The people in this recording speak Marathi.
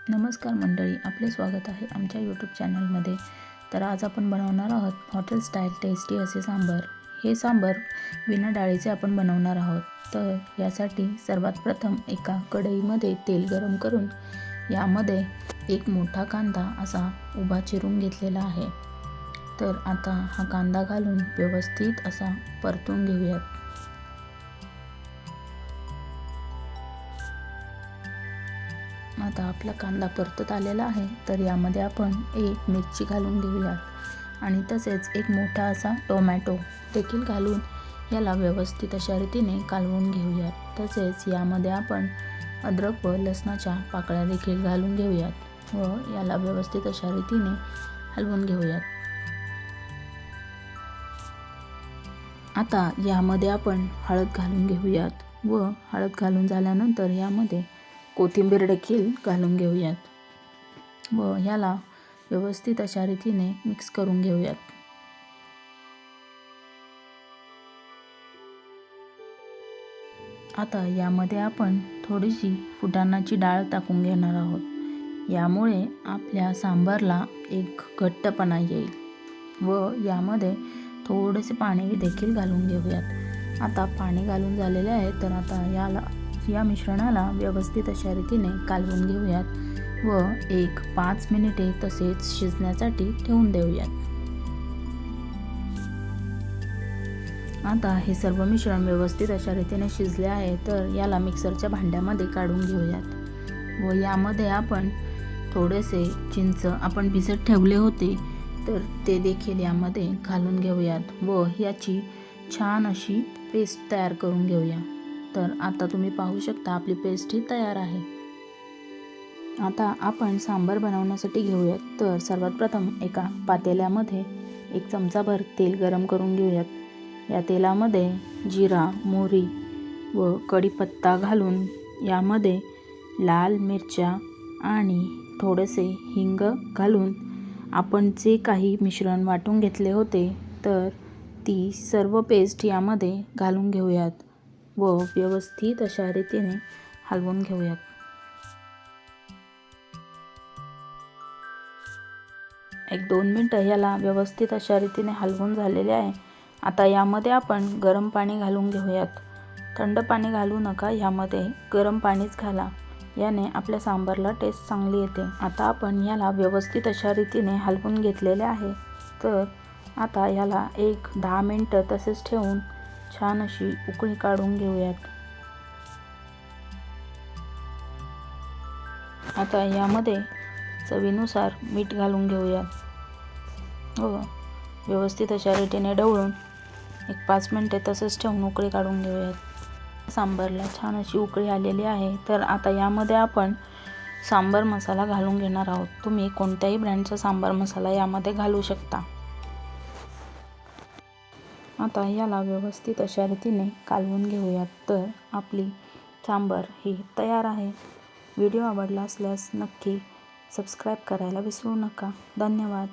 नमस्कार मंडळी, आपले स्वागत आहे आमच्या यूट्यूब चॅनलमध्ये. तर आज आपण बनवणार आहोत हॉटेल स्टाईल टेस्टी असे सांबार. हे सांबार बिना डाळीचे आपण बनवणार आहोत. तर यासाठी सर्वात प्रथम एका कढईमध्ये तेल गरम करून यामध्ये एक मोठा कांदा असा उभा चिरून घेतलेला आहे. तर आता हा कांदा घालून व्यवस्थित असा परतून घेऊयात. आता आपला कांदा परतत आलेला आहे. तर यामध्ये आपण एक मिरची घालून घेऊयात आणि तसेच एक मोठा असा टोमॅटो देखील घालून याला व्यवस्थित अशा रीतीने कालवून घेऊयात. तसेच यामध्ये आपण अद्रक व लसणाच्या पाकळ्या देखील घालून घेऊयात व याला व्यवस्थित अशा रीतीने हलवून घेऊयात. आता यामध्ये आपण हळद घालून घेऊयात व हळद घालून झाल्यानंतर यामध्ये कोथिंबीर देखील घालून घेऊयात व याला व्यवस्थित अशा रीतीने मिक्स करून घेऊयात. आता यामध्ये आपण थोडीशी फुटाणाची डाळ टाकून घेणार आहोत. यामुळे आपल्या सांबारला एक घट्टपणा येईल व यामध्ये थोडेसे पाणी देखील घालून घेऊयात. आता पाणी घालून झालेले आहे. तर आता या मिश्रणाला व्यवस्थित अशा रीतीने कालवून घेऊयात व 5 मिनिटे तसेच शिजण्यासाठी ठेवून देऊयात. आता हे सर्व मिश्रण व्यवस्थित अशा रीतीने शिजले आहे. तर याला मिक्सरच्या भांड्यामध्ये काढून घेऊयात व यामध्ये आपण थोडेसे चिंच आपण भिजत ठेवले होते तर ते देखील यामध्ये घालून घेऊयात व याची छान अशी पेस्ट तयार करून घेऊया. तर आता तुम्ही पाहू शकता आपली पेस्ट ही तयार आहे. आता आपण सांबार बनवण्यासाठी घेऊयात. तर सर्वात प्रथम एका पातेल्यामध्ये 1 चमचाभर तेल गरम करून घेऊयात. या तेलामध्ये जिरा, मोहरी व कढीपत्ता घालून यामध्ये लाल मिरच्या आणि थोडेसे हिंग घालून आपण जे काही मिश्रण वाटून घेतले होते तर ती सर्व पेस्ट यामध्ये घालून घेऊयात व व्यवस्थित अशा रीतीने हलवून घेऊयात. एक 2 मिनिटं याला व्यवस्थित अशा रीतीने हलवून झालेले आहे. आता यामध्ये आपण गरम पाणी घालून घेऊयात. थंड पाणी घालू नका, यामध्ये गरम पाणीच घाला. याने आपल्या सांबारला टेस्ट चांगली येते. आता आपण याला व्यवस्थित अशा रीतीने हलवून घेतलेले आहे. तर आता याला 10 मिनिटं तसेच ठेवून छान अशी उकळी काढून घेऊयात. आता यामध्ये चवीनुसार मीठ घालून घेऊयात व व्यवस्थित अशा रीतीने ढवळून 5 मिनिटे तसेच ठेवून उकळी काढून घेऊयात. सांबारला छान अशी उकळी आलेली आहे. तर आता यामध्ये आपण सांबार मसाला घालून घेणार आहोत. तुम्ही कोणत्याही ब्रँडचा सांबार मसाला यामध्ये घालू शकता. आता याला व्यवस्थित अशा रीतीने कालवून घेऊयात. तर आपली सांबार ही तयार आहे. व्हिडिओ आवडला असल्यास नक्की सबस्क्राईब करायला विसरू नका. धन्यवाद.